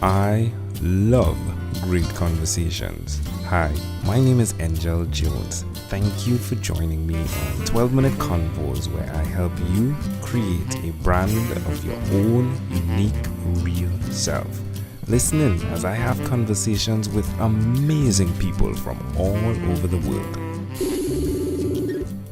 I love great conversations. Hi, my name is Angel Jones. Thank you for joining me on 12-minute convos where I help you create a brand of your own unique, real self. Listen in as I have conversations with amazing people from all over the world.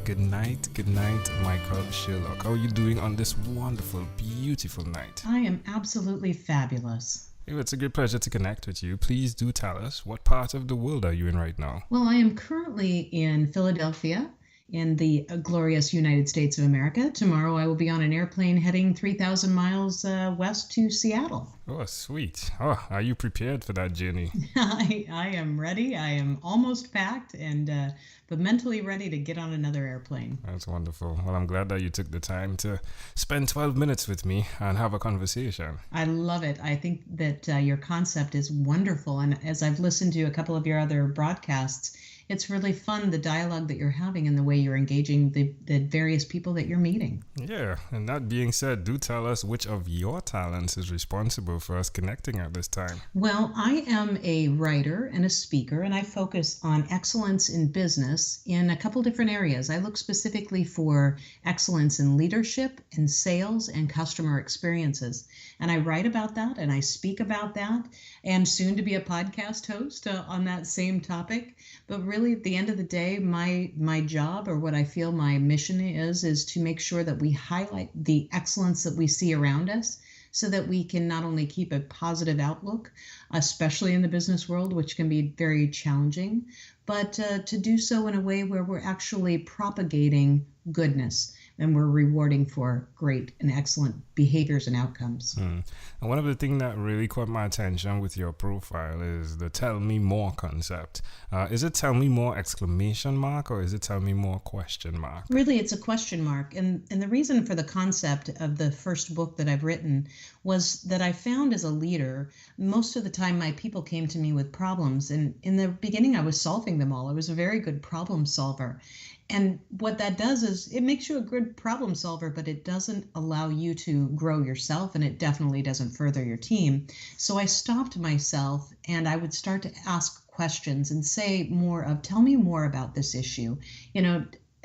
Good night, Michael Sherlock. How are you doing on this wonderful, beautiful night? I am absolutely fabulous. It's a great pleasure to connect with you. Please do tell us, what part of the world are you in right now? Well, I am currently in Philadelphia in the glorious United States of America. Tomorrow I will be on an airplane heading 3,000 miles west to Seattle. Oh, sweet. Oh, are you prepared for that journey? I am ready. I am almost packed and but mentally ready to get on another airplane. That's wonderful. Well, I'm glad that you took the time to spend 12 minutes with me and have a conversation. I love it. I think that your concept is wonderful. And as I've listened to a couple of your other broadcasts, it's really fun, the dialogue that you're having and the way you're engaging the various people that you're meeting. Yeah, and that being said, do tell us which of your talents is responsible for us connecting at this time. Well, I am a writer and a speaker, and I focus on excellence in business in a couple different areas. I look specifically for excellence in leadership, in sales, and customer experiences. And I write about that, and I speak about that, and soon to be a podcast host on that same topic. But really, at the end of the day, my job, or what I feel my mission is to make sure that we highlight the excellence that we see around us so that we can not only keep a positive outlook, especially in the business world, which can be very challenging, but to do so in a way where we're actually propagating goodness and we're rewarding for great and excellent behaviors and outcomes. And one of the things that really caught my attention with your profile is the tell me more concept. Is it tell me more exclamation mark or is it tell me more question mark? Really, it's a question mark. And the reason for the concept of the first book that I've written was that I found as a leader, most of the time my people came to me with problems. And in the beginning, I was solving them all. I was a very good problem solver. And what that does is it makes you a good problem solver, but it doesn't allow you to grow yourself, and it definitely doesn't further your team. So I stopped myself and I would start to ask questions and say more of, tell me more about this issue.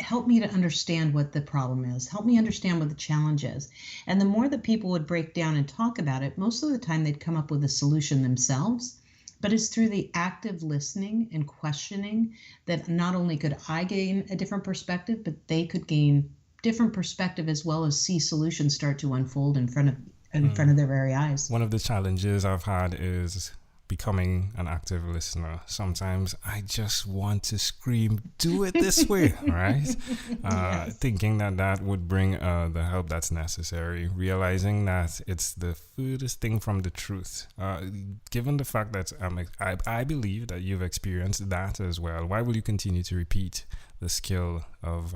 Help me to understand what the problem is. Help me understand what the challenge is. And the more that people would break down and talk about it, most of the time they'd come up with a solution themselves. But it's through the active listening and questioning that not only could I gain a different perspective, but they could gain different perspective as well as see solutions start to unfold in front of their very eyes. One of the challenges I've had is becoming an active listener. Sometimes I just want to scream, do it this way, right? Yes. Thinking that would bring the help that's necessary, realizing that it's the furthest thing from the truth. Given the fact that I believe that you've experienced that as well, why will you continue to repeat the skill of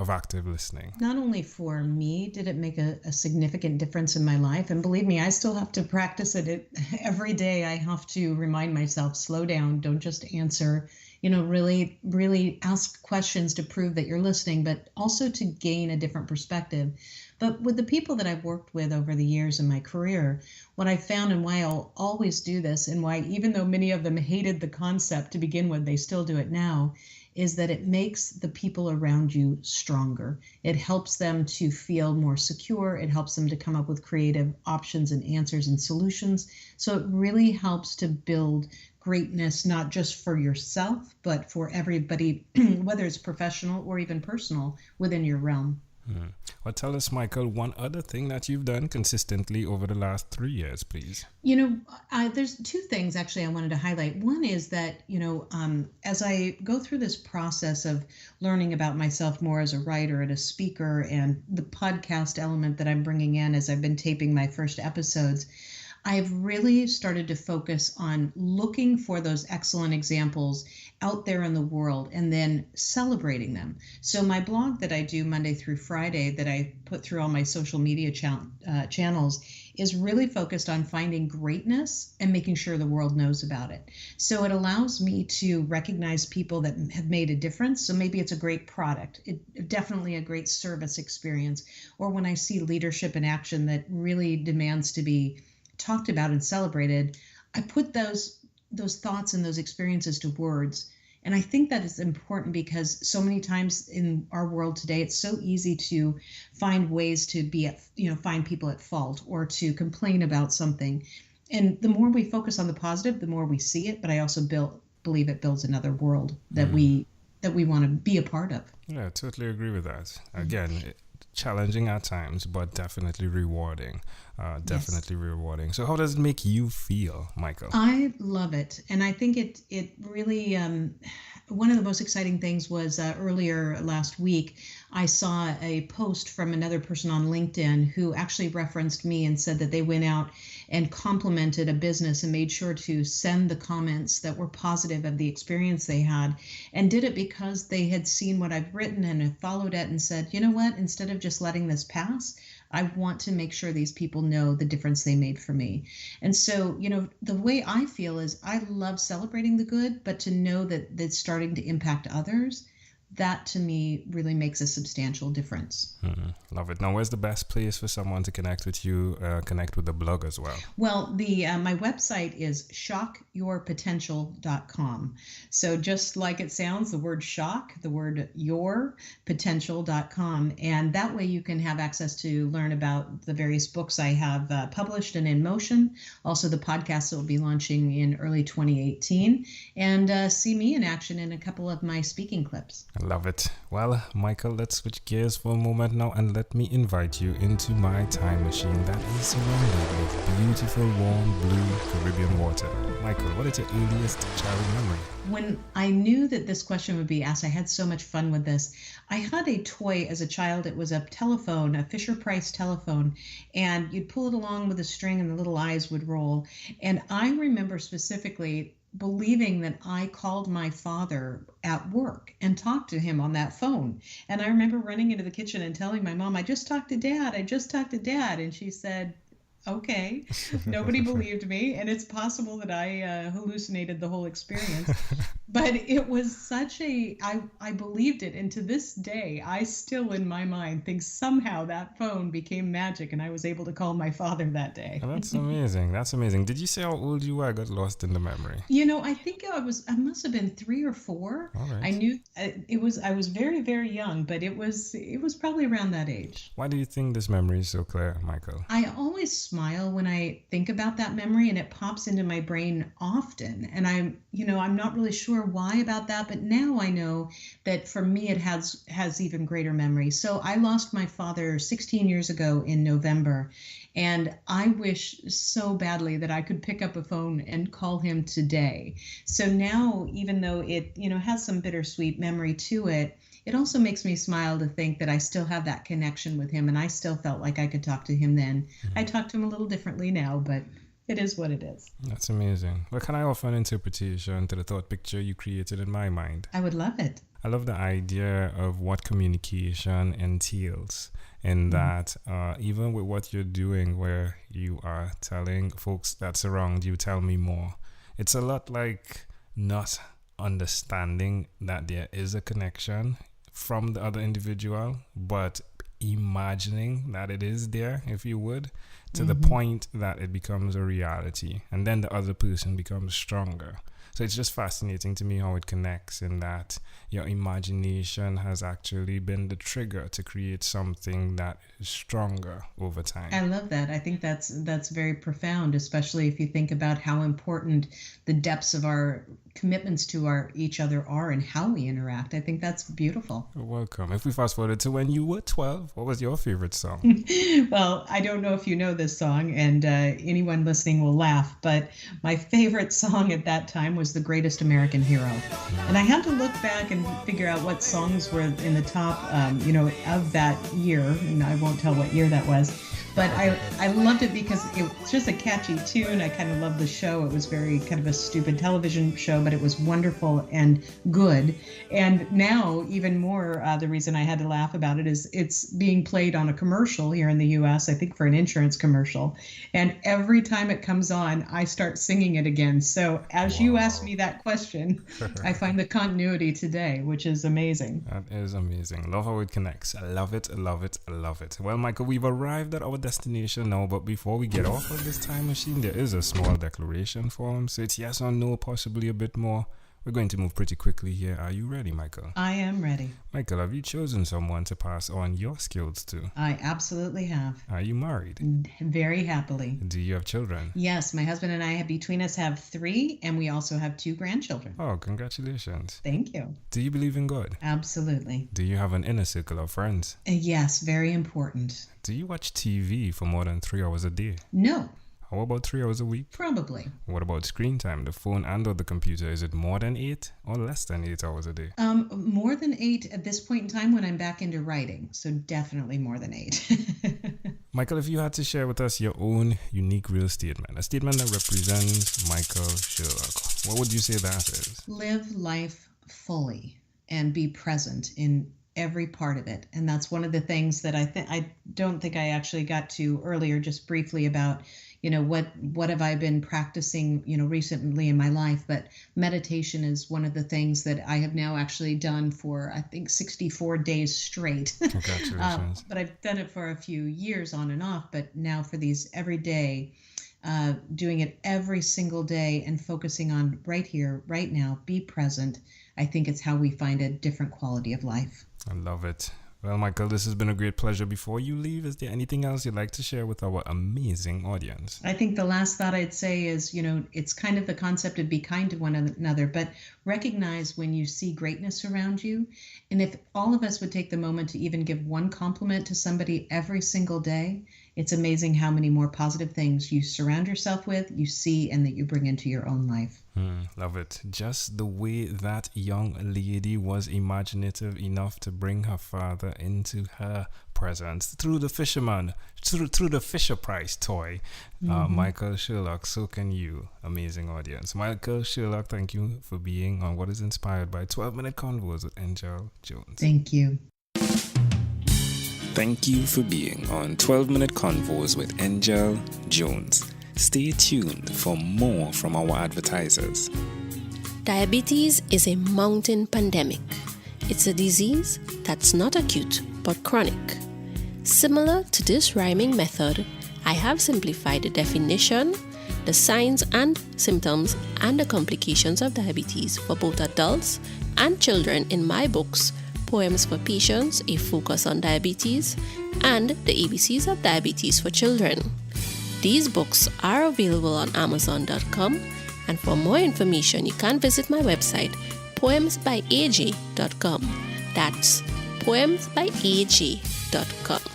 active listening? Not only for me did it make a significant difference in my life, and believe me, I still have to practice it every day. I have to remind myself, slow down, don't just answer, really, really ask questions to prove that you're listening, but also to gain a different perspective. But with the people that I've worked with over the years in my career, what I found and why I'll always do this, and why even though many of them hated the concept to begin with, they still do it now, is that it makes the people around you stronger. It helps them to feel more secure. It helps them to come up with creative options and answers and solutions. So it really helps to build greatness, not just for yourself, but for everybody, whether it's professional or even personal within your realm. Well, tell us, Michael, one other thing that you've done consistently over the last 3 years, please. There's two things actually I wanted to highlight. One is that, as I go through this process of learning about myself more as a writer and a speaker and the podcast element that I'm bringing in as I've been taping my first episodes, I've really started to focus on looking for those excellent examples out there in the world and then celebrating them. So my blog that I do Monday through Friday that I put through all my social media channels is really focused on finding greatness and making sure the world knows about it. So it allows me to recognize people that have made a difference. So maybe it's a great product, definitely a great service experience, or when I see leadership in action that really demands to be talked about and celebrated, I put those thoughts and those experiences to words. And I think that is important because so many times in our world today, it's so easy to find ways to find people at fault or to complain about something. And the more we focus on the positive, the more we see it. But I also believe it builds another world that we want to be a part of. Yeah, I totally agree with that. Again, challenging at times, but definitely rewarding. Definitely rewarding. So how does it make you feel, Michael? I love it. And I think it really, one of the most exciting things was earlier last week, I saw a post from another person on LinkedIn who actually referenced me and said that they went out and complimented a business and made sure to send the comments that were positive of the experience they had, and did it because they had seen what I've written and had followed it and said, you know what, instead of just letting this pass, I want to make sure these people know the difference they made for me. And so, the way I feel is I love celebrating the good, but to know that that's starting to impact others, that to me really makes a substantial difference. Love it. Now, where's the best place for someone to connect with you, connect with the blog as well? Well, my website is shockyourpotential.com. So just like it sounds, the word shock, the word yourpotential.com. And that way you can have access to learn about the various books I have published and in motion. Also the podcast that will be launching in early 2018, and see me in action in a couple of my speaking clips. I love it. Well, Michael, let's switch gears for a moment now and let me invite you into my time machine that is surrounded with beautiful, warm, blue Caribbean water. Michael, what is your earliest childhood memory? When I knew that this question would be asked, I had so much fun with this. I had a toy as a child. It was a telephone, a Fisher-Price telephone, and you'd pull it along with a string and the little eyes would roll. And I remember specifically believing that I called my father at work and talked to him on that phone. And I remember running into the kitchen and telling my mom, I just talked to Dad. And she said, okay. Nobody believed me. And it's possible that I hallucinated the whole experience. But it was I believed it. And to this day, I still in my mind think somehow that phone became magic and I was able to call my father that day. Oh, that's amazing. That's amazing. Did you say how old you were? I got lost in the memory. I think I must have been 3 or 4. All right. I knew I was very, very young, but it was probably around that age. Why do you think this memory is so clear, Michael? I always smile when I think about that memory, and it pops into my brain often. And I'm not really sure why about that, but now I know that for me it has even greater memory. So I lost my father 16 years ago in November, and I wish so badly that I could pick up a phone and call him today. So now, even though it has some bittersweet memory to it, it also makes me smile to think that I still have that connection with him, and I still felt like I could talk to him then. Mm-hmm. I talk to him a little differently now, but it is what it is. That's amazing. Well, can I offer an interpretation to the thought picture you created in my mind? I would love it. I love the idea of what communication entails, in that even with what you're doing, where you are telling folks that surround you, tell me more. It's a lot like not understanding that there is a connection from the other individual, but imagining that it is there, if you would, to the point that it becomes a reality, and then the other person becomes stronger. So it's just fascinating to me how it connects, in that your imagination has actually been the trigger to create something that is stronger over time. I love that. I think that's very profound, especially if you think about how important the depths of our commitments to each other are and how we interact. I think that's beautiful. You're welcome. If we fast forward to when you were 12, what was your favorite song? Well, I don't know if you know this song, and anyone listening will laugh, but my favorite song at that time was The Greatest American Hero. And I had to look back and figure out what songs were in the top, of that year, and I won't tell what year that was. But I loved it because it was just a catchy tune. I kind of loved the show. It was very kind of a stupid television show, but it was wonderful and good. And now, even more, the reason I had to laugh about it is it's being played on a commercial here in the U.S., I think for an insurance commercial. And every time it comes on, I start singing it again. So as you asked me that question, I find the continuity today, which is amazing. That is amazing. Love how it connects. I love it, I love it, I love it. Well, Michael, we've arrived at our destination now, but before we get off of this time machine, there is a small declaration form. So it's yes or no, possibly a bit more. We're going to move pretty quickly here. Are you ready, Michael? I am ready. Michael, have you chosen someone to pass on your skills to? I absolutely have. Are you married? Very happily. Do you have children? Yes, my husband and I have between us have 3, and we also have 2 grandchildren. Oh, congratulations. Thank you. Do you believe in God? Absolutely. Do you have an inner circle of friends? Yes, very important. Do you watch TV for more than 3 hours a day? No. How about 3 hours a week? Probably. What about screen time, the phone and or the computer? Is it more than 8 or less than 8 hours a day? More than 8 at this point in time when I'm back into writing. So definitely more than 8. Michael, if you had to share with us your own unique real statement, a statement that represents Michael Sherlock, what would you say that is? Live life fully and be present in every part of it. And that's one of the things that I don't think I actually got to earlier, just briefly about, what have I been practicing, recently in my life. But meditation is one of the things that I have now actually done for, I think, 64 days straight. Congratulations. But I've done it for a few years on and off, but now for these every day, doing it every single day and focusing on right here, right now, be present. I think it's how we find a different quality of life. I love it. Well, Michael, this has been a great pleasure. Before you leave, is there anything else you'd like to share with our amazing audience? I think the last thought I'd say is, it's kind of the concept of be kind to one another, but recognize when you see greatness around you. And if all of us would take the moment to even give one compliment to somebody every single day, it's amazing how many more positive things you surround yourself with, you see, and that you bring into your own life. Love it. Just the way that young lady was imaginative enough to bring her father into her presence through the fisherman, through the Fisher Price toy. Michael Sherlock, so can you. Amazing audience. Michael Sherlock, thank you for being on what is inspired by 12-Minute Convos with Angel Jones. Thank you. Thank you for being on 12-Minute Convos with Angel Jones. Stay tuned for more from our advertisers. Diabetes is a mountain pandemic. It's a disease that's not acute but chronic. Similar to this rhyming method, I have simplified the definition, the signs and symptoms, and the complications of diabetes for both adults and children in my books, Poems for Patients, A Focus on Diabetes, and The ABCs of Diabetes for Children. These books are available on Amazon.com, and for more information, you can visit my website, poemsbyag.com. That's poemsbyag.com.